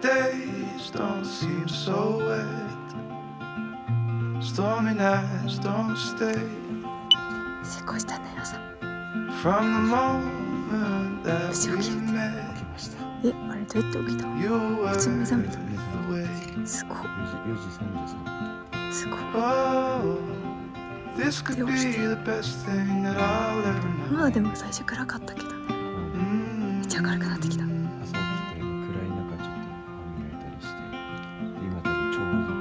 days don't seem so wet. Stormy nights don't stay. 成功したね朝。 From the moment that we met, 起きました。え、あれどうやって起きた？ you were 普通に目覚めた。 the way. すごい。 4時33分。すごい。 Oh, this could be the best thing that I'll ever ま know. あでも最初暗かったけどね。めっちゃ明るくなってきた。朝起きて暗い中ちょっと歯磨いたりして、今多分ちょうど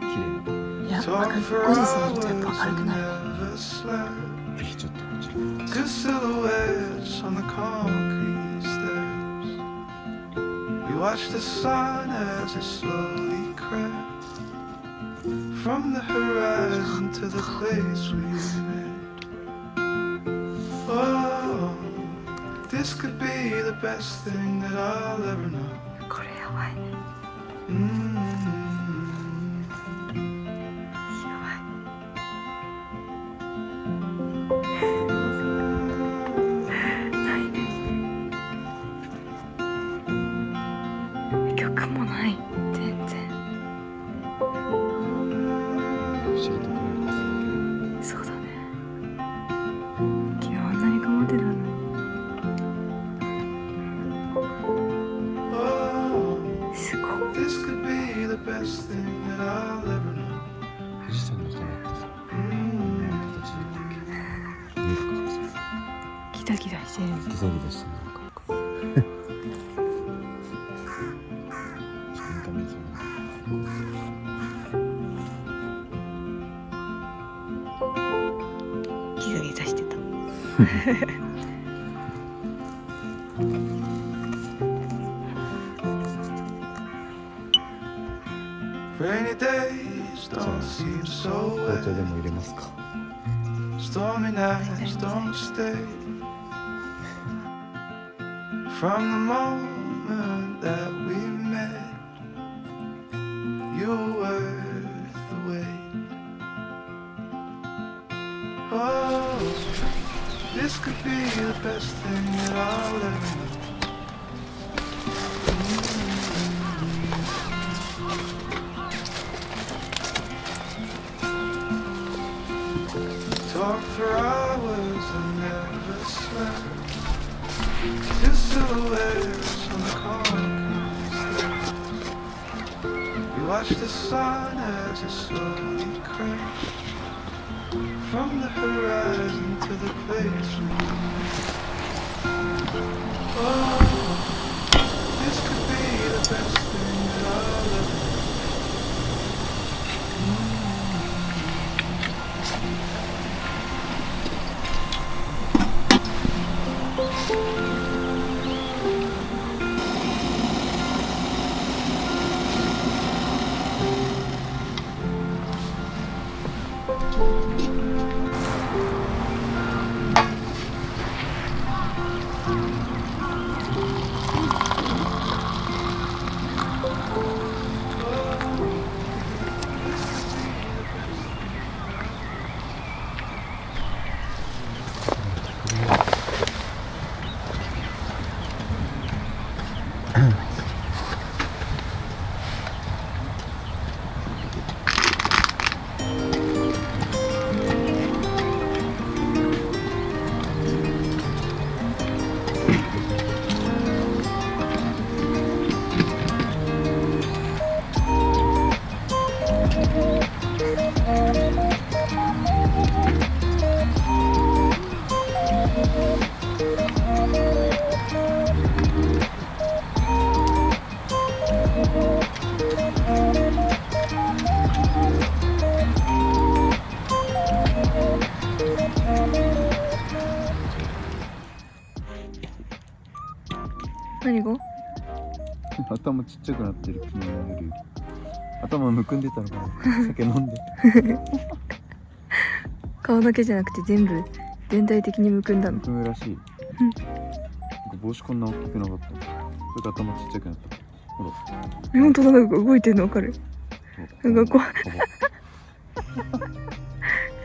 綺麗なところ。いや、Talk 5 for 時過ぎるとやっ hours ぱ明るく and なる。 never slept. ぜひちょっとこちら。 Two silhouettes on the concrete stairs. We watched the sun as it slowly crept from the horizon to the place we met. Oh, this could be the best thing that I'll ever know. これやばいね。 Mm-hmm. やばい。ないね。曲もない。全然。不思議とこれ朝だそうだね。昨日あんなに曇ってたの。 Oh, すごい。 this could be the best thing that I'll ever know. けど、富士山の下ってさ、 Mm-hmm. 形で見えるからさ、ギザギザしてる。ギザギザしてるのか。見た目そうギザギザしてた。 Rainy days don't seem so 紅茶で wet. も入れますか。 Stormy nights don't stay. From the moment that we met, you were worth the wait. Oh, this could be the best thing that I'll ever know. Talk for hours and never slept. Two silhouettes on the concrete stairs. We watched the sun as it slowly crept from the horizon to the place we met. Oh, this could be the best thing that I'll ever know.何が？頭ちっちゃくなってる。昨日の夜より頭むくんでたのかな。酒飲んで。顔だけじゃなくて全部全体的にむくんだの。むくむらしい。なんか帽子こんな大きくなかった。それか頭ちっちゃくなった。ほら。本当だ、なんか動いてるの分かる。なんか怖い。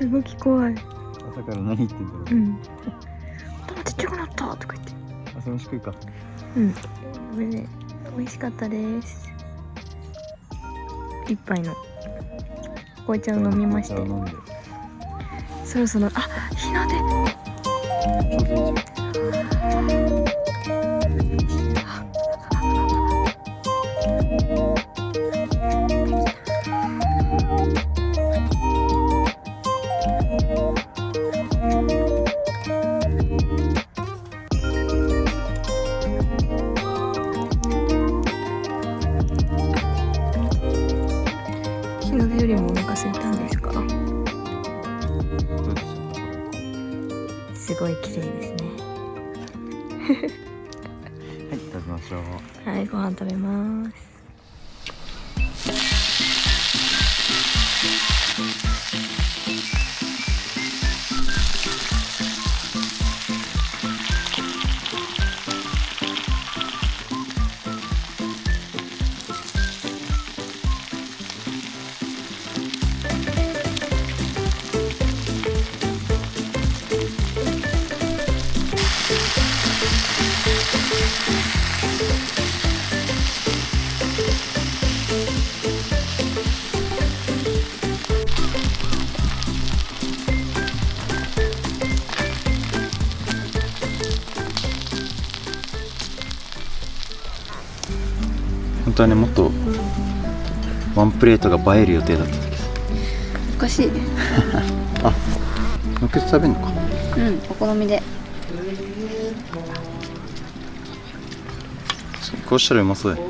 動き怖い。朝から何言ってんだろう。うん。頭ちっちゃくなったとか言って。朝飯食うか。うん。これね、美味しかったです。一杯の紅茶を飲みまして、飲んでそろそろ日の出。ちょうどいいじゃん。日の出よりもお腹空いたんですか？どうでしょう。すごい綺麗ですね。はい、食べましょう。はい、ご飯食べます。本当はね、もっとワンプレートが映える予定だったんだけど。おかしいね。のっけて食べんのか。お好みで。こうしたらうまそうだよ。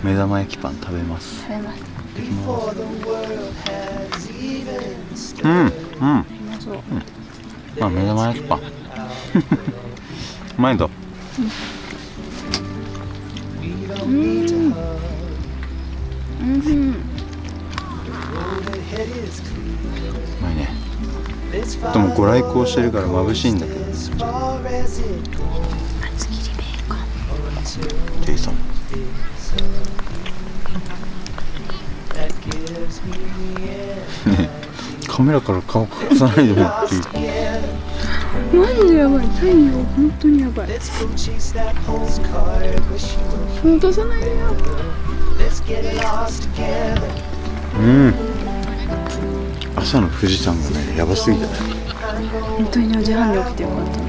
目玉焼きパン食べます。食べます。できます。うん、うまそう。まあ目玉焼きパン。うまいぞ。うまいね。でもご来光してるから眩しいんだけど。厚切りベーコン。ジェイソン。カメラから顔隠さないでもっていう。マジでやばい。太陽本当にやばい。本当じゃないよ。朝の富士山がね、やばすぎたね。本当に4時半に起きてよかったなと。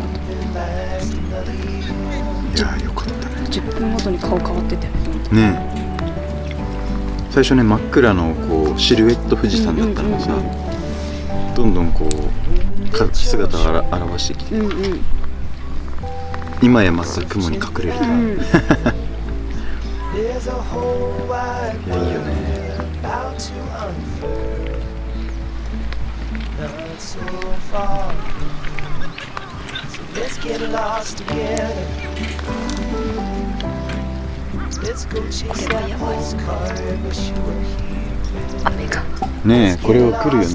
いやーよかったね。10分ごとに顔変わってて。ねえ、最初ね真っ暗のこうシルエット富士山だったのがさ、どんどんこう姿を現してきて、今やまた雲に隠れると、いやいいよね。雨が。ねえ、これは来るよね。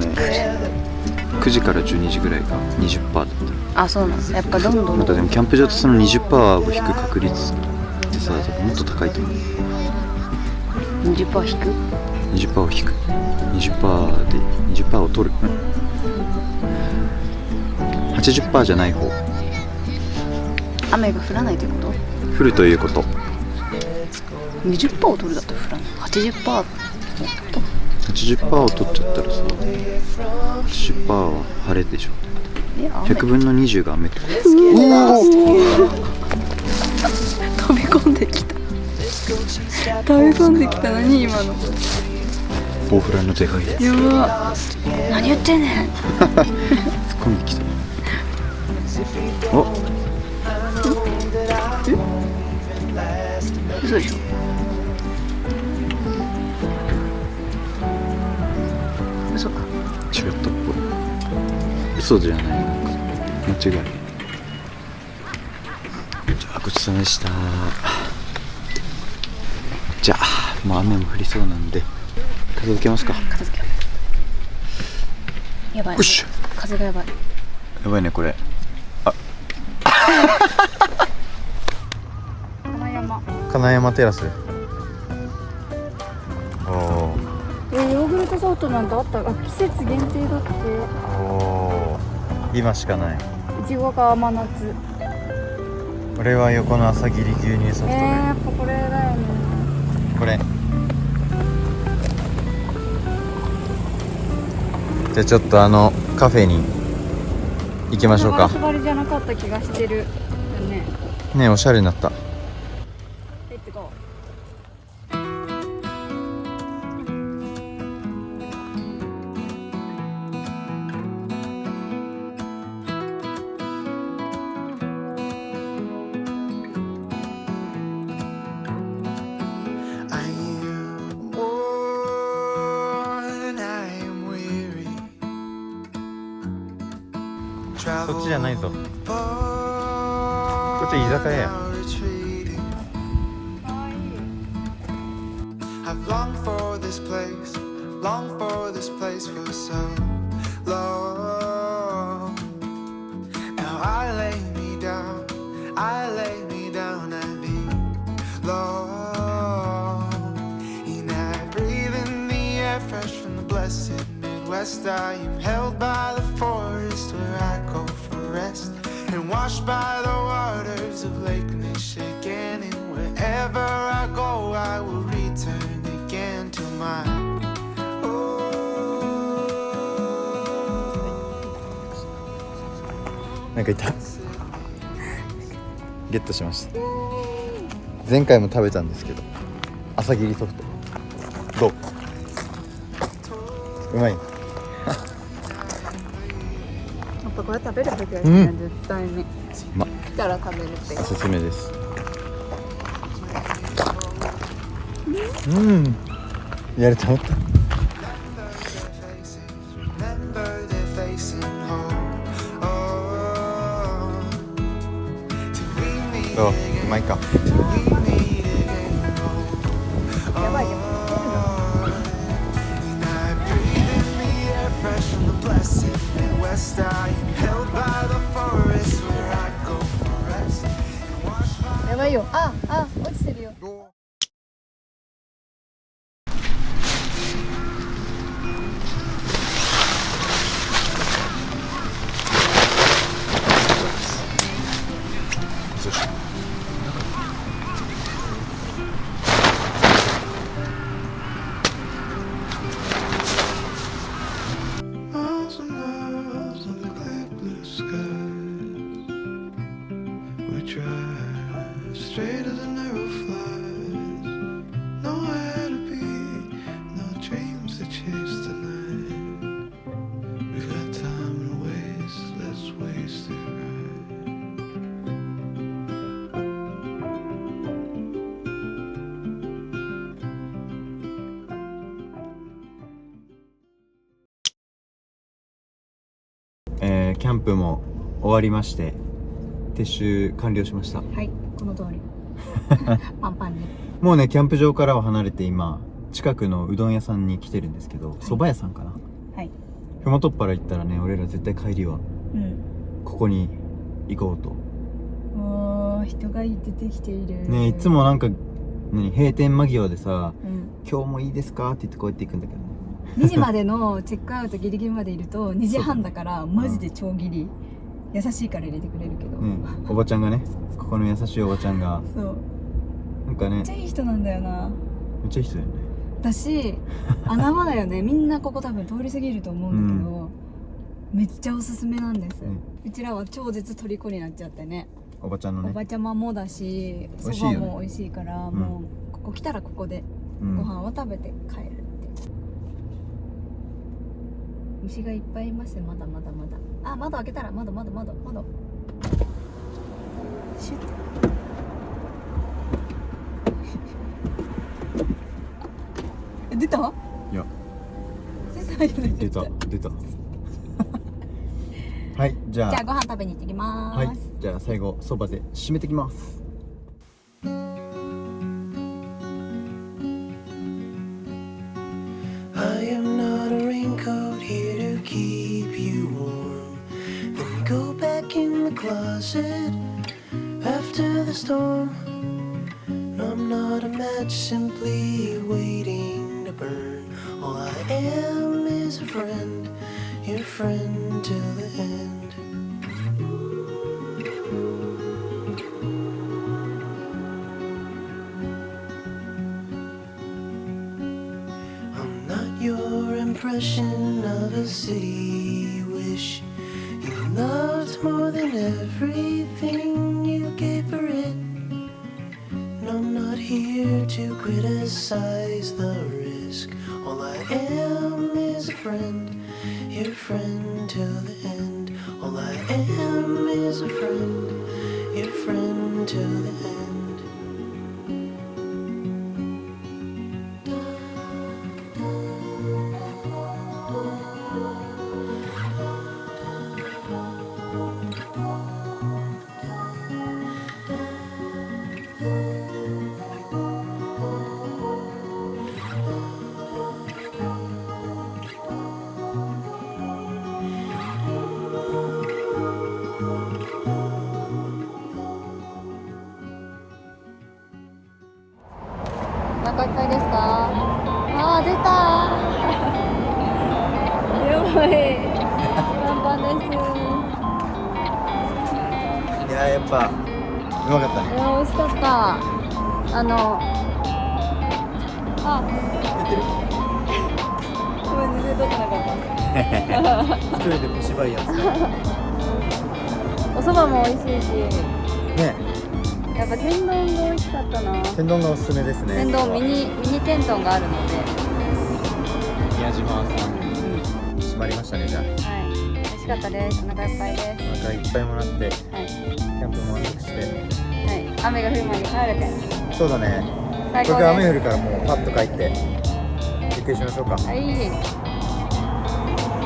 9時から12時ぐらいが 20% だった。あ、そうなんだ。やっぱどんどん。またでもキャンプ場とその 20% を引く確率ってさ、多分もっと高いと思う。 20% 引く 20% を引く 20% で 20% を取る、80% じゃない方。雨が降らないということ？降るということ。 20% を取るだと降らない。80% 80% を取っちゃったらさ、80% は晴れでしょ。100分の20が雨ってこと。飛び込んできた。飛び込んできた。何今の。大フラの是がいです。やば。何言ってんねん。突っ込んできた。お、嘘でしょ。嘘か。違ったっぽい。嘘じゃない、なんか間違い。じゃあごちそうさまでした。じゃあもう雨も降りそうなんで片付けますか。片付け。やばい。よし。風がやばい。やばいねこれ。あ金山テラス。おお。ヨーグルトソフトなんてあった。季節限定だって。おお。今しかない。いちごか甘夏。これは横の朝霧牛乳ソフトで。やっぱこれだよね。これ。じゃあちょっとカフェに行きましょうか。ガラス張りじゃなかった気がしてるよね。ね、おしゃれになった。レッツゴー。I am worn, I am weary. そっちじゃないぞ。 こっち居酒屋や。I've longed for this place, longed for this place for so long. Now I lay me down and be long. And I breathe in the air fresh from the blessed Midwest. I am held by the forest where I go for rest, and washed by the waters of Lake Michigan. And wherever I go, I will return again to my home. なんかいた。ゲットしました。前回も食べたんですけど、朝霧ソフトどう？うまい。やっぱこれ食べるべきだよね、絶対に。来たら食べるって。おすすめです。うん。やると思った。どう？うまいか。やばいよ。やばいよ。あ、落ちてるよ。Miles and miles of the clear blue skies. We drive straight as a narrow flies. Nowhere to be, no dreams to chase tonight. We've got time to waste, let's waste it right. キャンプも終わりまして、撤収完了しました。はい、この通り。パンパンに。もうね、キャンプ場からは離れて今近くのうどん屋さんに来てるんですけど、蕎麦屋さんかな。はい。ふもとっぱら行ったらね、俺ら絶対帰りはここに行こうと。おー、人が出てきている。ね、いつもなんか閉店間際でさ、うん、今日もいいですかって言ってこうやって行くんだけどね。2時までのチェックアウトギリギリまでいると2時半だからマジで超ギリ、優しいから入れてくれるけど、おばちゃんがね、ここの優しいおばちゃんがそうなんかね、めっちゃいい人なんだよな。めっちゃいい人だよね。私穴場だよね。みんなここ多分通り過ぎると思うんだけど、めっちゃおすすめなんです、うちらは超絶虜になっちゃってね。おばちゃんのね、おばちゃまもだし、そばも美味しいから、もうここ来たらここでご飯を食べて帰るって。虫がいっぱいいますよ。まだまだまだ。あ、窓開けたら窓シュッ。出た？いや、出た。出たはい、じゃあご飯食べに行ってきまーす。はい、じゃあ最後そばで締めてきます。I am not a raincoat here to keep you warm. Then go back in the closet after the storm. I'm not a match simply waiting to burn. All I am is a friend, your friend till the end. I'm not your impression of a city you wish you loved more than everything you gave for it. And I'm not here to criticize the risk. All I am is a friend, your friend till the end. All I am is a friend, your friend till the end.お腹いっぱいですか？あー出たーやばいパンパンですいややっぱうまかったね。美味しかった。ごめん全然撮ってなかった一人で小芝居やってたお蕎麦も美味しいしね。やっぱ天丼が美味しかったな。天丼がおすすめですね。天丼ミニ天丼があるので、宮島さん閉まりましたね。じゃあはい美味しかったです。お腹いっぱいです。お腹いっぱいもらってはいキャンプ満足して。はい雨が降る前に帰るけ。そうだね。最高これから雨降でるからもうパッと帰ってゆっくりしましょうか。す。はい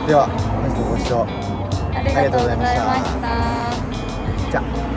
では本日もご視聴ありがとうございまありがとうございました。じゃあ。